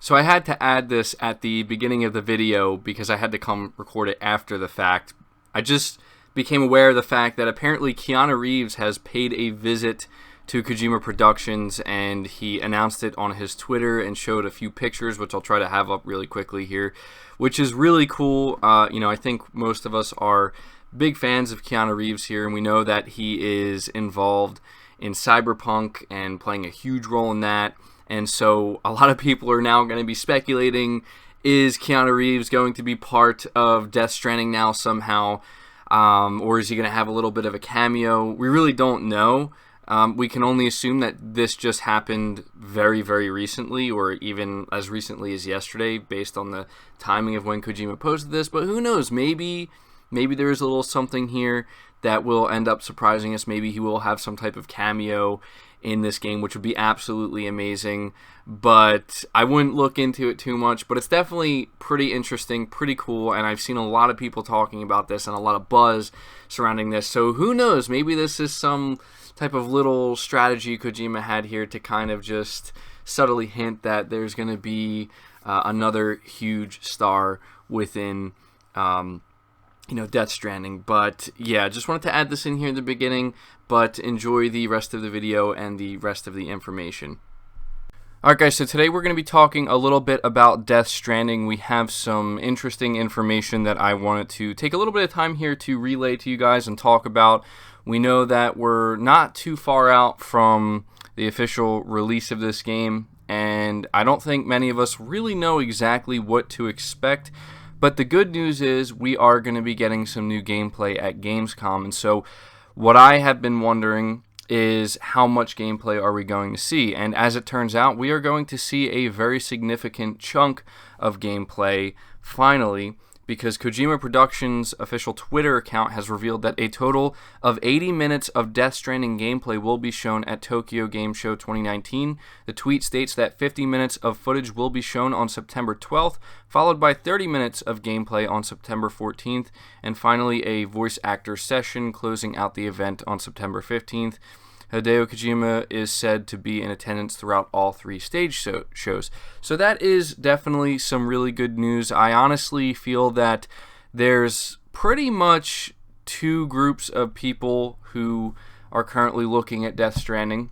So I had to add this at the beginning of the video because I had to come record it after the fact. I just became aware of the fact that apparently Keanu Reeves has paid a visit to Kojima Productions, and he announced it on his Twitter and showed a few pictures, which I'll try to have up really quickly here, which is really cool. I think most of us are big fans of Keanu Reeves here, and we know that he is involved in Cyberpunk and playing a huge role in that. And so a lot of people are now going to be speculating, is Keanu Reeves going to be part of Death Stranding now somehow? Or is he going to have a little bit of a cameo? We really don't know. We can only assume that this just happened very, very recently, or even as recently as yesterday, based on the timing of when Kojima posted this. But who knows? Maybe there is a little something here that will end up surprising us. Maybe he will have some type of cameo in this game, which would be absolutely amazing. But I wouldn't look into it too much. But it's definitely pretty interesting, pretty cool, and I've seen a lot of people talking about this and a lot of buzz surrounding this. So who knows? Maybe this is some type of little strategy Kojima had here to kind of just subtly hint that there's going to be another huge star within Death Stranding. But yeah, just wanted to add this in here in the beginning, but enjoy the rest of the video and the rest of the information. Alright guys, so today we're going to be talking a little bit about Death Stranding. We have some interesting information that I wanted to take a little bit of time here to relay to you guys and talk about. We know that we're not too far out from the official release of this game, and I don't think many of us really know exactly what to expect. But the good news is we are going to be getting some new gameplay at Gamescom. And so what I have been wondering is how much gameplay are we going to see? And as it turns out, we are going to see a very significant chunk of gameplay finally, because Kojima Productions' official Twitter account has revealed that a total of 80 minutes of Death Stranding gameplay will be shown at Tokyo Game Show 2019. The tweet states that 50 minutes of footage will be shown on September 12th, followed by 30 minutes of gameplay on September 14th, and finally a voice actor session closing out the event on September 15th. Hideo Kojima is said to be in attendance throughout all three stage shows. So that is definitely some really good news. I honestly feel that there's pretty much two groups of people who are currently looking at Death Stranding.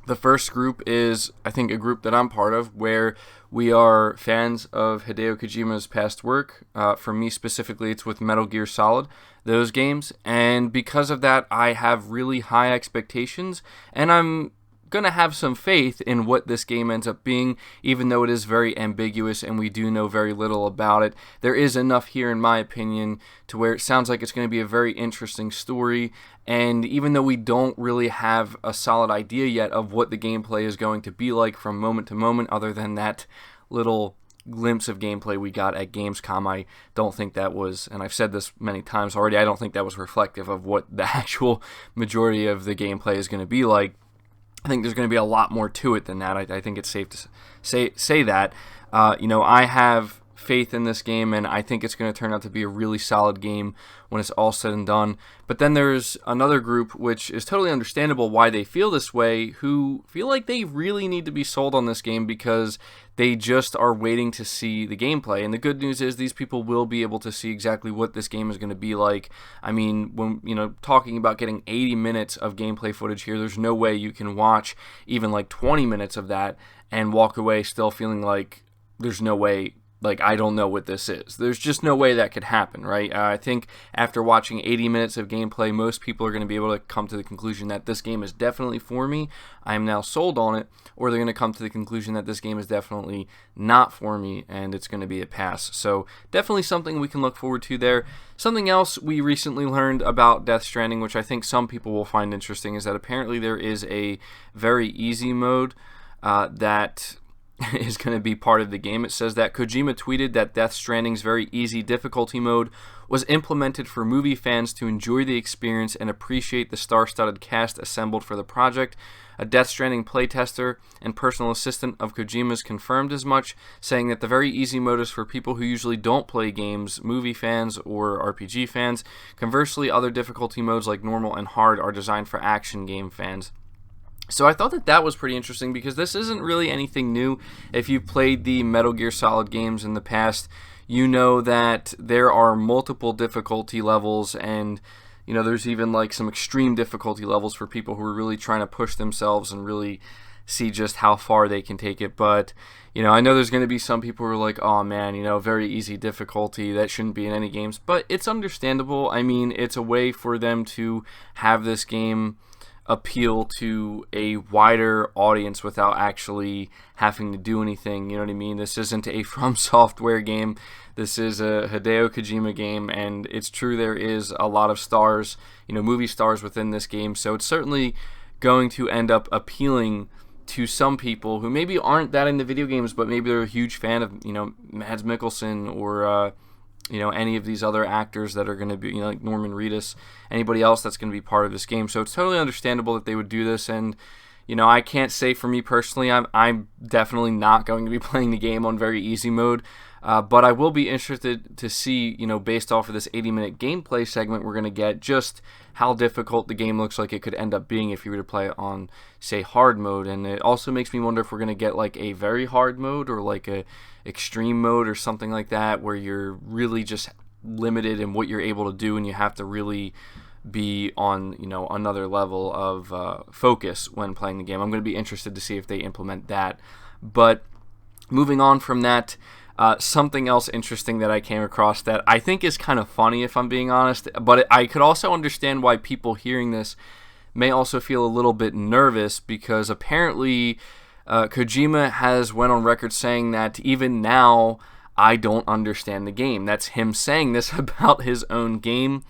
The first group is, I think, a group that I'm part of, where we are fans of Hideo Kojima's past work. For me specifically, it's with Metal Gear Solid, those games. And because of that, I have really high expectations, and I'm going to have some faith in what this game ends up being, even though it is very ambiguous and we do know very little about it. There is enough here, in my opinion, to where it sounds like it's going to be a very interesting story. And even though we don't really have a solid idea yet of what the gameplay is going to be like from moment to moment, other than that little glimpse of gameplay we got at Gamescom, I don't think that was, and I've said this many times already, I don't think that was reflective of what the actual majority of the gameplay is going to be like. I think there's going to be a lot more to it than that. I think it's safe to say that. I have faith in this game, and I think it's going to turn out to be a really solid game when it's all said and done. But then there's another group, which is totally understandable why they feel this way, who feel like they really need to be sold on this game because they just are waiting to see the gameplay. And the good news is these people will be able to see exactly what this game is going to be like. I mean, when talking about getting 80 minutes of gameplay footage here, there's no way you can watch even like 20 minutes of that and walk away still feeling like there's no way, like, I don't know what this is. There's just no way that could happen, right? I think after watching 80 minutes of gameplay, most people are going to be able to come to the conclusion that this game is definitely for me. I am now sold on it. Or they're going to come to the conclusion that this game is definitely not for me and it's going to be a pass. So definitely something we can look forward to there. Something else we recently learned about Death Stranding, which I think some people will find interesting, is that apparently there is a very easy mode that is going to be part of the game. It says that Kojima tweeted that Death Stranding's very easy difficulty mode was implemented for movie fans to enjoy the experience and appreciate the star-studded cast assembled for the project. A Death Stranding playtester and personal assistant of Kojima's confirmed as much, saying that the very easy mode is for people who usually don't play games, movie fans, or RPG fans. Conversely, other difficulty modes like normal and hard are designed for action game fans. So I thought that that was pretty interesting because this isn't really anything new. If you've played the Metal Gear Solid games in the past, you know that there are multiple difficulty levels, and there's even like some extreme difficulty levels for people who are really trying to push themselves and really see just how far they can take it. But I know there's going to be some people who are like, oh man, very easy difficulty, that shouldn't be in any games. But it's understandable. I mean, it's a way for them to have this game appeal to a wider audience without actually having to do anything. You know what I mean? This isn't a From Software game. This is a Hideo Kojima game, and it's true there is a lot of stars, movie stars within this game. So it's certainly going to end up appealing to some people who maybe aren't that into video games, but maybe they're a huge fan of, Mads Mikkelsen or any of these other actors that are going to be, like Norman Reedus, anybody else that's going to be part of this game. So it's totally understandable that they would do this. And, I can't say for me personally, I'm definitely not going to be playing the game on very easy mode. But I will be interested to see, based off of this 80-minute gameplay segment we're going to get, just how difficult the game looks like it could end up being if you were to play it on, say, hard mode. And it also makes me wonder if we're going to get like a very hard mode or like a extreme mode or something like that, where you're really just limited in what you're able to do and you have to really be on another level of focus when playing the game. I'm going to be interested to see if they implement that. But moving on from that, something else interesting that I came across that I think is kind of funny, if I'm being honest, but I could also understand why people hearing this may also feel a little bit nervous, because apparently Kojima has went on record saying that even now I don't understand the game. That's him saying this about his own game.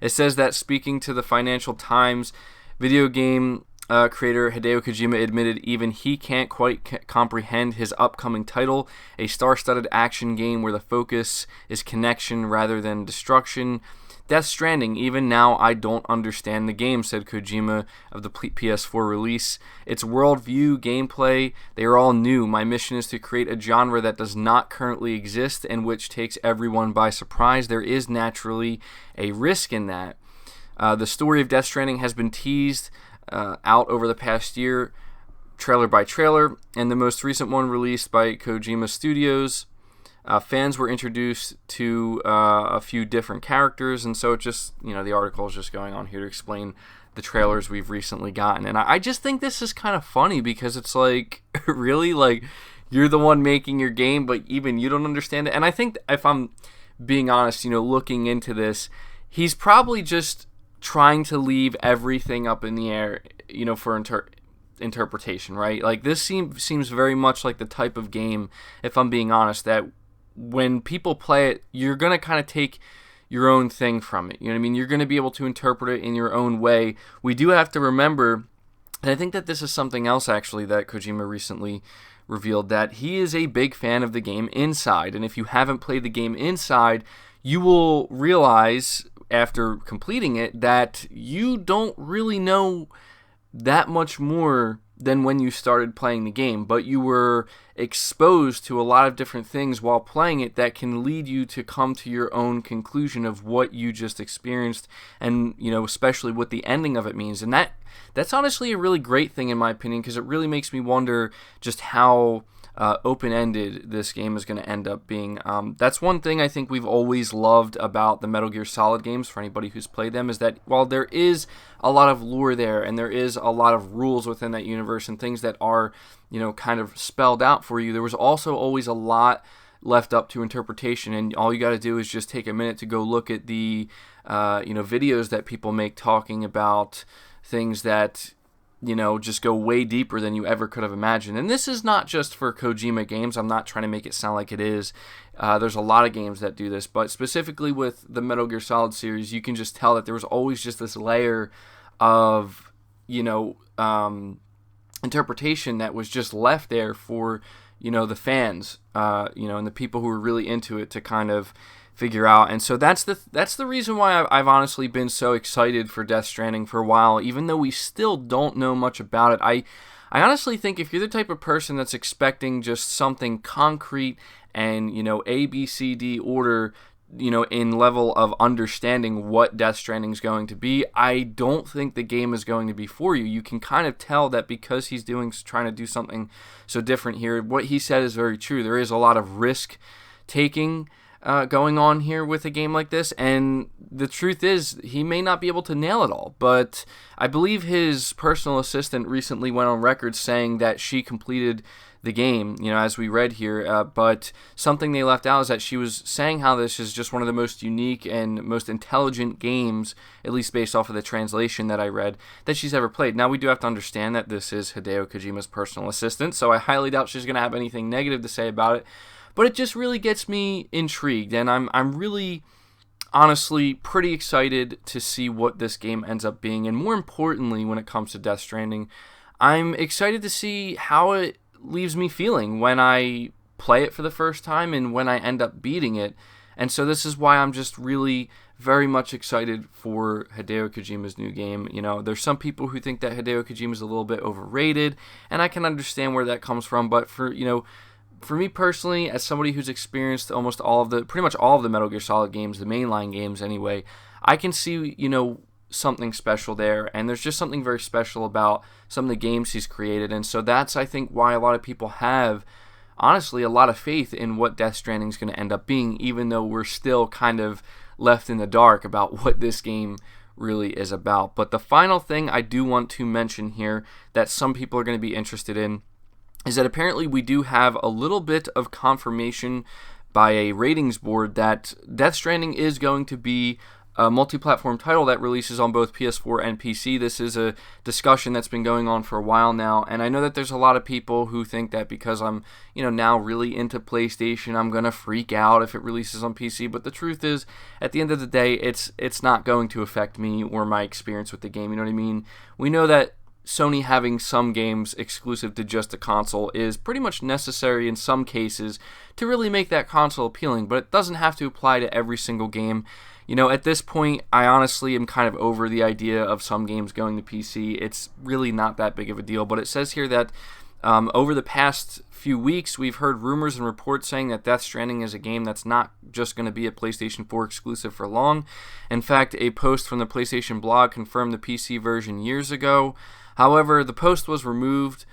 It says that, speaking to the Financial Times, video game creator Hideo Kojima admitted even he can't quite comprehend his upcoming title, a star-studded action game where the focus is connection rather than destruction. Death Stranding, even now I don't understand the game, said Kojima of the PS4 release. Its worldview, gameplay, they are all new. My mission is to create a genre that does not currently exist and which takes everyone by surprise. There is naturally a risk in that. The story of Death Stranding has been teased out over the past year, trailer by trailer, and the most recent one released by Kojima Studios. Fans were introduced to a few different characters, and so it just, the article is just going on here to explain the trailers we've recently gotten. And I just think this is kind of funny, because it's like, really, like, you're the one making your game, but even you don't understand it. And I think, if I'm being honest, looking into this, he's probably just trying to leave everything up in the air, for interpretation, right? Like, this seems very much like the type of game, if I'm being honest, that when people play it, you're going to kind of take your own thing from it. You know what I mean? You're going to be able to interpret it in your own way. We do have to remember, and I think that this is something else actually that Kojima recently revealed, that he is a big fan of the game Inside. And if you haven't played the game Inside, you will realize after completing it that you don't really know that much more than when you started playing the game, but you were exposed to a lot of different things while playing it that can lead you to come to your own conclusion of what you just experienced, and especially what the ending of it means. And that's honestly a really great thing in my opinion, because it really makes me wonder just how open-ended this game is going to end up being. That's one thing I think we've always loved about the Metal Gear Solid games, for anybody who's played them, is that while there is a lot of lore there, and there is a lot of rules within that universe and things that are, kind of spelled out for you, there was also always a lot left up to interpretation, and all you got to do is just take a minute to go look at the, videos that people make talking about things that just go way deeper than you ever could have imagined. And this is not just for Kojima games. I'm not trying to make it sound like it is. There's a lot of games that do this, but specifically with the Metal Gear Solid series, you can just tell that there was always just this layer of, interpretation that was just left there for, the fans, and the people who were really into it to kind of figure out. And so that's the reason why I've honestly been so excited for Death Stranding for a while, even though we still don't know much about it. I honestly think if you're the type of person that's expecting just something concrete and, A, B, C, D order, in level of understanding what Death Stranding is going to be, I don't think the game is going to be for you. You can kind of tell that because he's trying to do something so different here. What he said is very true. There is a lot of risk taking going on here with a game like this, and the truth is he may not be able to nail it all, but I believe his personal assistant recently went on record saying that she completed the game, as we read here, but something they left out is that she was saying how this is just one of the most unique and most intelligent games, at least based off of the translation that I read, that she's ever played. Now, we do have to understand that this is Hideo Kojima's personal assistant, so I highly doubt she's going to have anything negative to say about it, but it just really gets me intrigued, and I'm really, honestly, pretty excited to see what this game ends up being, and more importantly, when it comes to Death Stranding, I'm excited to see how it leaves me feeling when I play it for the first time and when I end up beating it. And so this is why I'm just really very much excited for Hideo Kojima's new game. There's some people who think that Hideo Kojima is a little bit overrated, and I can understand where that comes from, but for me personally, as somebody who's experienced pretty much all of the Metal Gear Solid games, the mainline games anyway, I can see, something special there, and there's just something very special about some of the games he's created, and so that's, I think, why a lot of people have, honestly, a lot of faith in what Death Stranding is going to end up being, even though we're still kind of left in the dark about what this game really is about. But the final thing I do want to mention here that some people are going to be interested in is that apparently we do have a little bit of confirmation by a ratings board that Death Stranding is going to be a multi-platform title that releases on both PS4 and PC. This is a discussion that's been going on for a while now, and I know that there's a lot of people who think that because I'm, now really into PlayStation, I'm gonna freak out if it releases on PC, but the truth is, at the end of the day, it's not going to affect me or my experience with the game, you know what I mean? We know that Sony having some games exclusive to just a console is pretty much necessary in some cases to really make that console appealing, but it doesn't have to apply to every single game. At this point, I honestly am kind of over the idea of some games going to PC. It's really not that big of a deal, but it says here that over the past few weeks, we've heard rumors and reports saying that Death Stranding is a game that's not just going to be a PlayStation 4 exclusive for long. In fact, a post from the PlayStation blog confirmed the PC version years ago. However, the post was removed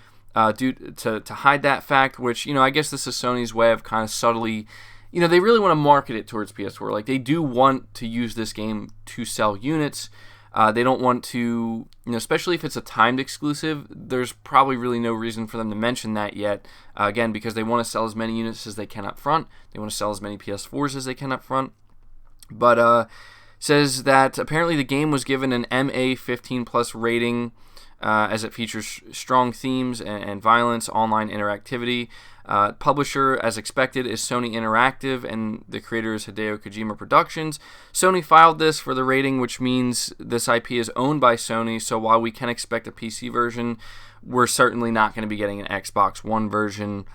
due to hide that fact, which, I guess this is Sony's way of kind of subtly, they really want to market it towards PS4. Like, they do want to use this game to sell units. They don't want to, especially if it's a timed exclusive, there's probably really no reason for them to mention that yet. Again, because they want to sell as many units as they can up front. They want to sell as many PS4s as they can up front. But says that apparently the game was given an MA 15+ rating, as it features strong themes and violence, online interactivity. Publisher, as expected, is Sony Interactive, and the creator is Hideo Kojima Productions. Sony filed this for the rating, which means this IP is owned by Sony, so while we can expect a PC version, we're certainly not going to be getting an Xbox One version.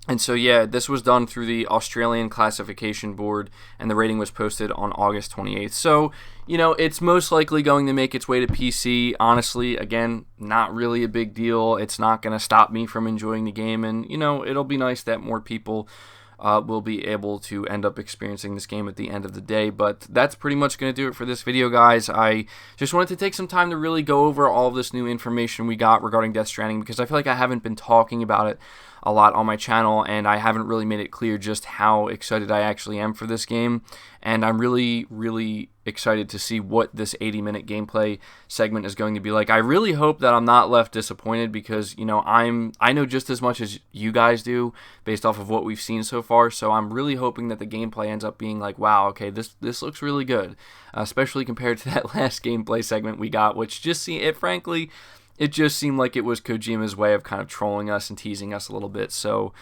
And so, yeah, this was done through the Australian Classification Board, and the rating was posted on August 28th. So, it's most likely going to make its way to PC. Honestly, again, not really a big deal. It's not going to stop me from enjoying the game, and, it'll be nice that more people will be able to end up experiencing this game at the end of the day. But that's pretty much going to do it for this video, guys. I just wanted to take some time to really go over all of this new information we got regarding Death Stranding, because I feel like I haven't been talking about it a lot on my channel, and I haven't really made it clear just how excited I actually am for this game, and I'm really, really excited to see what this 80-minute gameplay segment is going to be like. I really hope that I'm not left disappointed, because, I know just as much as you guys do based off of what we've seen so far, so I'm really hoping that the gameplay ends up being like, wow, okay, this looks really good, especially compared to that last gameplay segment we got, which frankly, it just seemed like it was Kojima's way of kind of trolling us and teasing us a little bit. So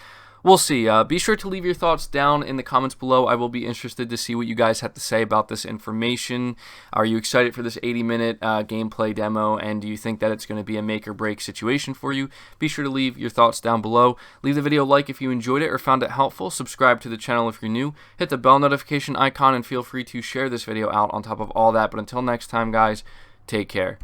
we'll see. Be sure to leave your thoughts down in the comments below. I will be interested to see what you guys have to say about this information. Are you excited for this 80-minute gameplay demo, and do you think that it's going to be a make or break situation for you? Be sure to leave your thoughts down below. Leave the video a like if you enjoyed it or found it helpful. Subscribe to the channel if you're new. Hit the bell notification icon, and feel free to share this video out on top of all that. But until next time, guys, take care.